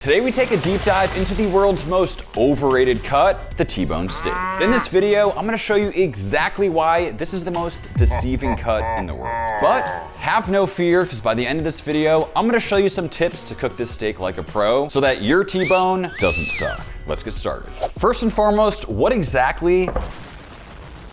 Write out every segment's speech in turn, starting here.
Today we take a deep dive into the world's most overrated cut, the T-bone steak. In this video, I'm gonna show you exactly why this is the most deceiving cut in the world. But have no fear, because by the end of this video, I'm gonna show you some tips to cook this steak like a pro so that your T-bone doesn't suck. Let's get started. First and foremost, what exactly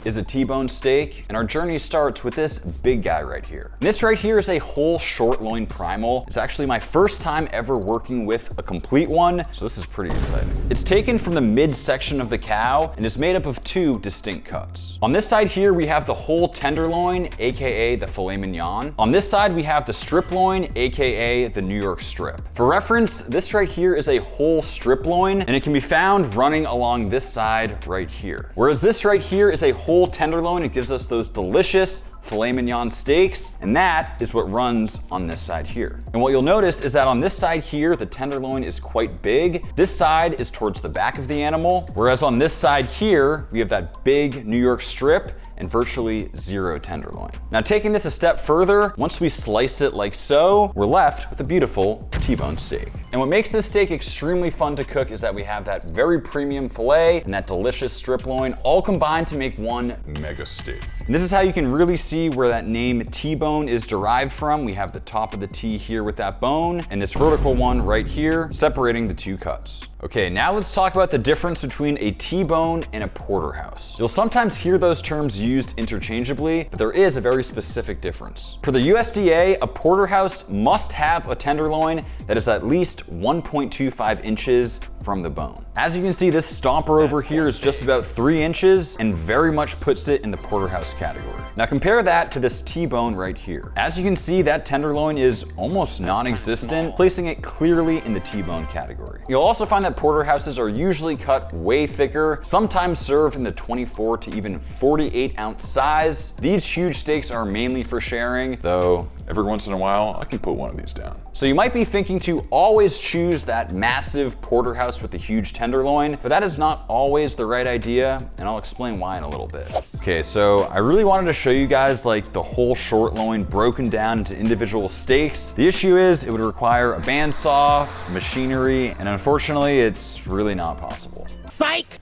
is a T-bone steak? And our journey starts with this big guy right here. This right here is a whole short loin primal. It's actually my first time ever working with a complete one, so this is pretty exciting. It's taken from the midsection of the cow and is made up of two distinct cuts. On this side here, we have the whole tenderloin, aka the filet mignon. On this side, we have the strip loin, aka the New York strip. For reference, this right here is a whole strip loin, and it can be found running along this side right here. Whereas this right here is a whole tenderloin. It gives us those delicious filet mignon steaks, and that is what runs on this side here. And what you'll notice is that on this side here, the tenderloin is quite big. This side is towards the back of the animal, whereas on this side here, we have that big New York strip and virtually zero tenderloin. Now, taking this a step further, once we slice it like so, we're left with a beautiful T-bone steak. And what makes this steak extremely fun to cook is that we have that very premium filet and that delicious strip loin all combined to make one mega steak. And this is how you can really see where that name T-bone is derived from. We have the top of the T here with that bone and this vertical one right here separating the two cuts. Okay, now let's talk about the difference between a T-bone and a porterhouse. You'll sometimes hear those terms used interchangeably, but there is a very specific difference. For the USDA, a porterhouse must have a tenderloin that is at least 1.25 inches from the bone. As you can see, this stomper over here is just about 3 inches and very much puts it in the porterhouse category. Now compare that to this T-bone right here. As you can see, that tenderloin is almost non-existent, placing it clearly in the T-bone category. You'll also find that porterhouses are usually cut way thicker, sometimes served in the 24 to even 48 ounce size. These huge steaks are mainly for sharing, though every once in a while, I can put one of these down. So you might be thinking to always choose that massive porterhouse with the huge tenderloin, but that is not always the right idea, and I'll explain why in a little bit. Okay, so I really wanted to show you guys like the whole short loin broken down into individual steaks. The issue is it would require a bandsaw, machinery, and unfortunately, it's really not possible. Psych!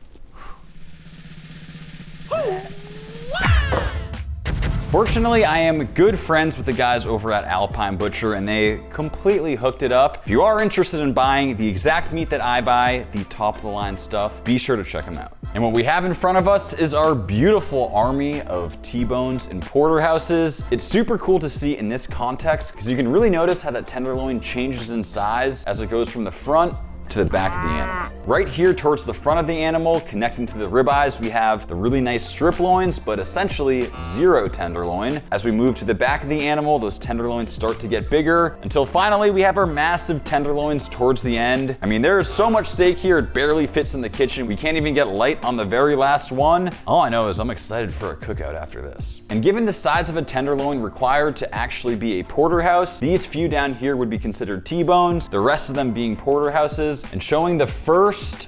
Fortunately, I am good friends with the guys over at Alpine Butcher and they completely hooked it up. If you are interested in buying the exact meat that I buy, the top of the line stuff, be sure to check them out. And what we have in front of us is our beautiful army of T-bones and porterhouses. It's super cool to see in this context because you can really notice how that tenderloin changes in size as it goes from the front to the back of the animal. Right here towards the front of the animal, connecting to the ribeyes, we have the really nice strip loins, but essentially zero tenderloin. As we move to the back of the animal, those tenderloins start to get bigger until finally we have our massive tenderloins towards the end. I mean, there is so much steak here, it barely fits in the kitchen. We can't even get light on the very last one. All I know is I'm excited for a cookout after this. And given the size of a tenderloin required to actually be a porterhouse, these few down here would be considered T-bones, the rest of them being porterhouses. And showing the first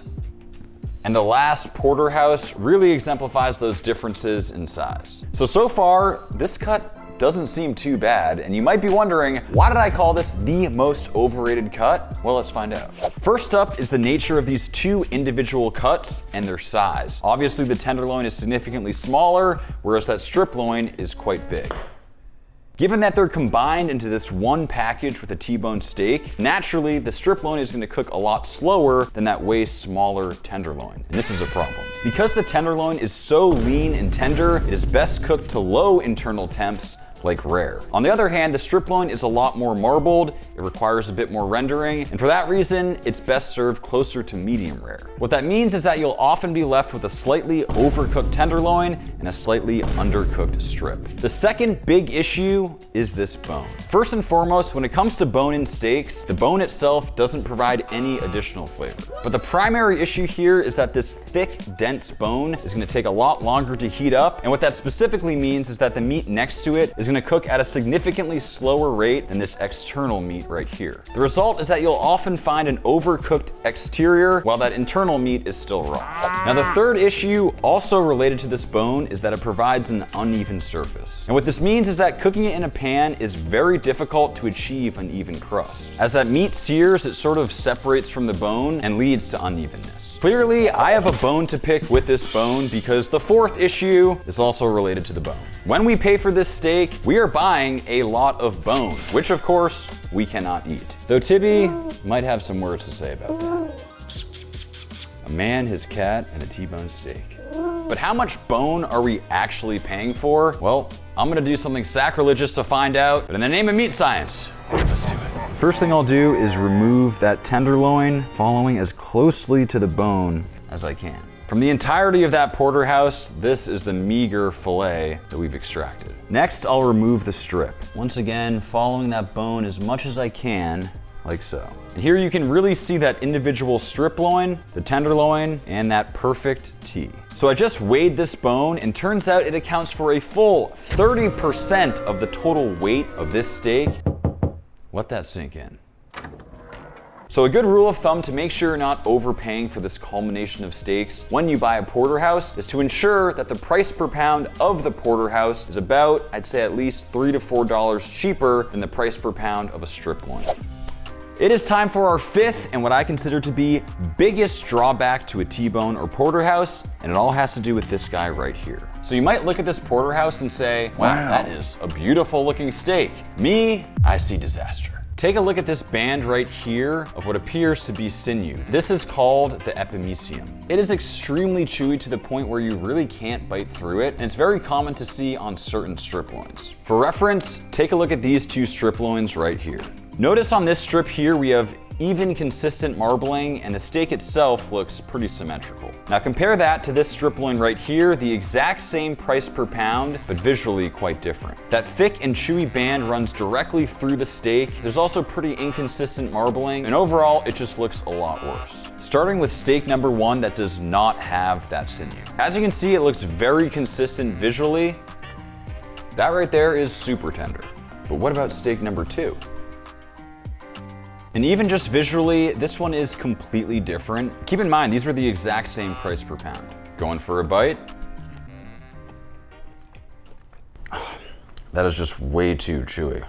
and the last porterhouse really exemplifies those differences in size. So far, this cut doesn't seem too bad, and you might be wondering, why did I call this the most overrated cut? Well, let's find out. First up is the nature of these two individual cuts and their size. Obviously, the tenderloin is significantly smaller, whereas that strip loin is quite big. Given that they're combined into this one package with a T-bone steak, naturally the strip loin is gonna cook a lot slower than that way smaller tenderloin. And this is a problem. Because the tenderloin is so lean and tender, it is best cooked to low internal temps like rare. On the other hand, the strip loin is a lot more marbled, it requires a bit more rendering, and for that reason, it's best served closer to medium rare. What that means is that you'll often be left with a slightly overcooked tenderloin and a slightly undercooked strip. The second big issue is this bone. First and foremost, when it comes to bone-in steaks, the bone itself doesn't provide any additional flavor. But the primary issue here is that this thick, dense bone is gonna take a lot longer to heat up, and what that specifically means is that the meat next to it is is gonna cook at a significantly slower rate than this external meat right here. The result is that you'll often find an overcooked exterior while that internal meat is still raw. Now the third issue, also related to this bone, is that it provides an uneven surface. And what this means is that cooking it in a pan is very difficult to achieve an even crust. As that meat sears, it sort of separates from the bone and leads to unevenness. Clearly, I have a bone to pick with this bone because the fourth issue is also related to the bone. When we pay for this steak, we are buying a lot of bone, which of course, we cannot eat. Though Tibby might have some words to say about that. A man, his cat, and a T-bone steak. But how much bone are we actually paying for? Well, I'm gonna do something sacrilegious to find out, but in the name of meat science, let's do it. First thing I'll do is remove that tenderloin, following as closely to the bone as I can. From the entirety of that porterhouse, this is the meager fillet that we've extracted. Next, I'll remove the strip. Once again, following that bone as much as I can, like so. And here you can really see that individual strip loin, the tenderloin, and that perfect T. So I just weighed this bone, and turns out it accounts for a full 30% of the total weight of this steak. Let that sink in. So a good rule of thumb to make sure you're not overpaying for this culmination of steaks when you buy a porterhouse is to ensure that the price per pound of the porterhouse is about, I'd say at least $3 to $4 cheaper than the price per pound of a strip loin. It is time for our fifth and what I consider to be biggest drawback to a T-bone or porterhouse, and it all has to do with this guy right here. So you might look at this porterhouse and say, wow, that is a beautiful looking steak. Me, I see disaster. Take a look at this band right here of what appears to be sinew. This is called the epimysium. It is extremely chewy to the point where you really can't bite through it, and it's very common to see on certain strip loins. For reference, take a look at these two strip loins right here. Notice on this strip here, we have even consistent marbling, and the steak itself looks pretty symmetrical. Now compare that to this strip loin right here, the exact same price per pound, but visually quite different. That thick and chewy band runs directly through the steak. There's also pretty inconsistent marbling, and overall, it just looks a lot worse. Starting with steak number one that does not have that sinew. As you can see, it looks very consistent visually. That right there is super tender. But what about steak number two? And even just visually, this one is completely different. Keep in mind, these were the exact same price per pound. Going for a bite. That is just way too chewy.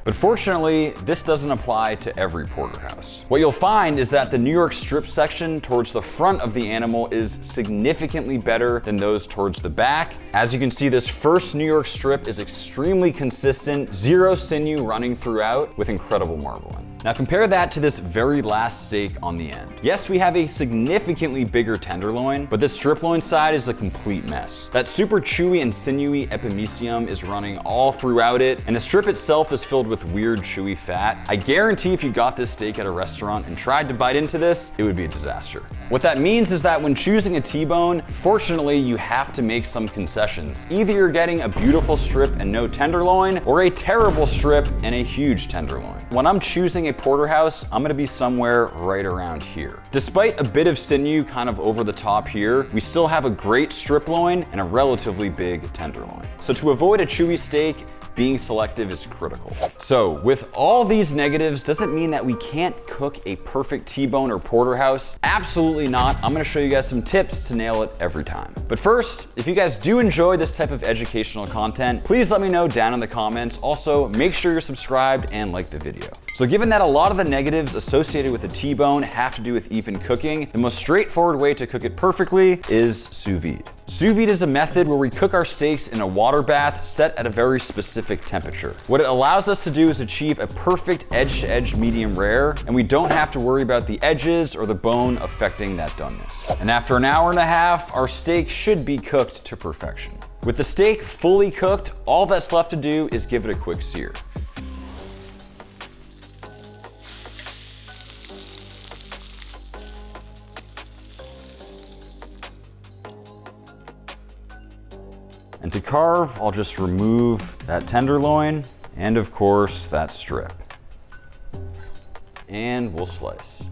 But fortunately, this doesn't apply to every porterhouse. What you'll find is that the New York strip section towards the front of the animal is significantly better than those towards the back. As you can see, this first New York strip is extremely consistent, zero sinew running throughout with incredible marbling. Now compare that to this very last steak on the end. Yes, we have a significantly bigger tenderloin, but this strip loin side is a complete mess. That super chewy and sinewy epimysium is running all throughout it, and the strip itself is filled with weird chewy fat. I guarantee if you got this steak at a restaurant and tried to bite into this, it would be a disaster. What that means is that when choosing a T-bone, fortunately you have to make some concessions. Either you're getting a beautiful strip and no tenderloin, or a terrible strip and a huge tenderloin. When I'm choosing a porterhouse, I'm gonna be somewhere right around here. Despite a bit of sinew kind of over the top here, we still have a great strip loin and a relatively big tenderloin. So to avoid a chewy steak, being selective is critical. So with all these negatives, does it mean that we can't cook a perfect T-bone or porterhouse? Absolutely not. I'm gonna show you guys some tips to nail it every time. But first, if you guys do enjoy this type of educational content, please let me know down in the comments. Also, make sure you're subscribed and like the video. So given that a lot of the negatives associated with the T-bone have to do with even cooking, the most straightforward way to cook it perfectly is sous vide. Sous vide is a method where we cook our steaks in a water bath set at a very specific temperature. What it allows us to do is achieve a perfect edge-to-edge medium rare, and we don't have to worry about the edges or the bone affecting that doneness. And after an hour and a half, our steak should be cooked to perfection. With the steak fully cooked, all that's left to do is give it a quick sear. And to carve, I'll just remove that tenderloin and of course that strip. And we'll slice.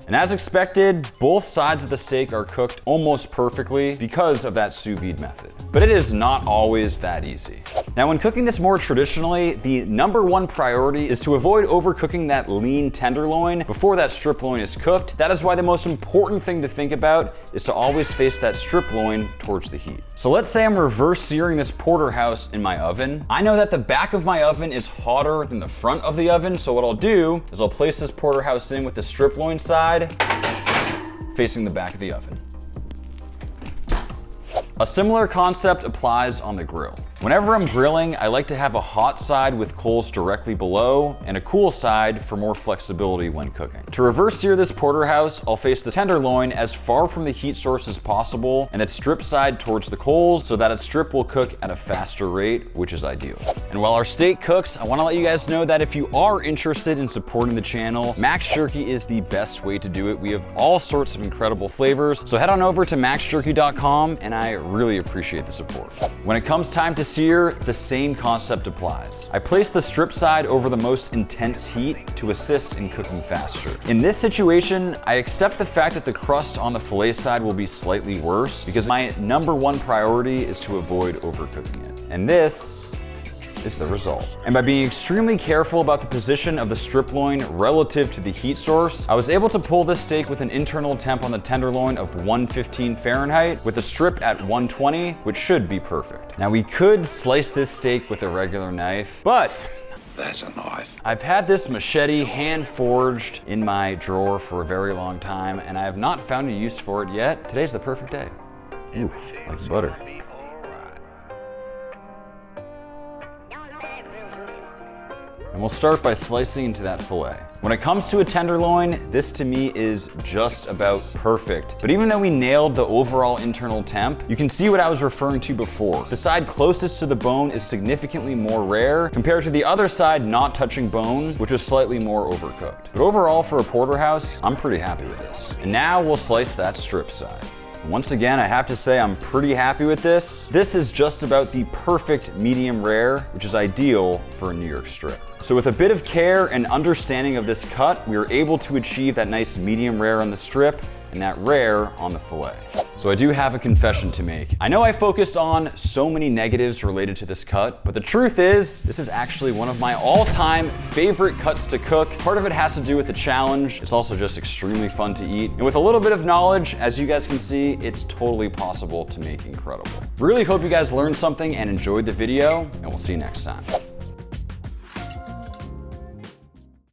And as expected, both sides of the steak are cooked almost perfectly because of that sous vide method. But it is not always that easy. Now, when cooking this more traditionally, the #1 priority is to avoid overcooking that lean tenderloin before that strip loin is cooked. That is why the most important thing to think about is to always face that strip loin towards the heat. So let's say I'm reverse searing this porterhouse in my oven. I know that the back of my oven is hotter than the front of the oven, so what I'll do is I'll place this porterhouse in with the strip loin side facing the back of the oven. A similar concept applies on the grill. Whenever I'm grilling, I like to have a hot side with coals directly below and a cool side for more flexibility when cooking. To reverse sear this porterhouse, I'll face the tenderloin as far from the heat source as possible and its strip side towards the coals so that its strip will cook at a faster rate, which is ideal. And while our steak cooks, I want to let you guys know that if you are interested in supporting the channel, Max Jerky is the best way to do it. We have all sorts of incredible flavors, so head on over to maxjerky.com and I really appreciate the support. When it comes time to sear, the same concept applies. I place the strip side over the most intense heat to assist in cooking faster. In this situation, I accept the fact that the crust on the fillet side will be slightly worse because my #1 priority is to avoid overcooking it. And this is the result. And by being extremely careful about the position of the strip loin relative to the heat source, I was able to pull this steak with an internal temp on the tenderloin of 115 Fahrenheit with a strip at 120, which should be perfect. Now we could slice this steak with a regular knife, but that's a knife. I've had this machete hand forged in my drawer for a very long time and I have not found a use for it yet. Today's the perfect day. Ooh, like butter. And we'll start by slicing into that fillet. When it comes to a tenderloin, this to me is just about perfect. But even though we nailed the overall internal temp, you can see what I was referring to before. The side closest to the bone is significantly more rare compared to the other side not touching bone, which is slightly more overcooked. But overall for a porterhouse, I'm pretty happy with this. And now we'll slice that strip side. Once again, I have to say I'm pretty happy with this. This is just about the perfect medium rare, which is ideal for a New York strip. So with a bit of care and understanding of this cut, we were able to achieve that nice medium rare on the strip and that rare on the fillet. So I do have a confession to make. I know I focused on so many negatives related to this cut, but the truth is, this is actually one of my all-time favorite cuts to cook. Part of it has to do with the challenge. It's also just extremely fun to eat. And with a little bit of knowledge, as you guys can see, it's totally possible to make incredible. Really hope you guys learned something and enjoyed the video, and we'll see you next time.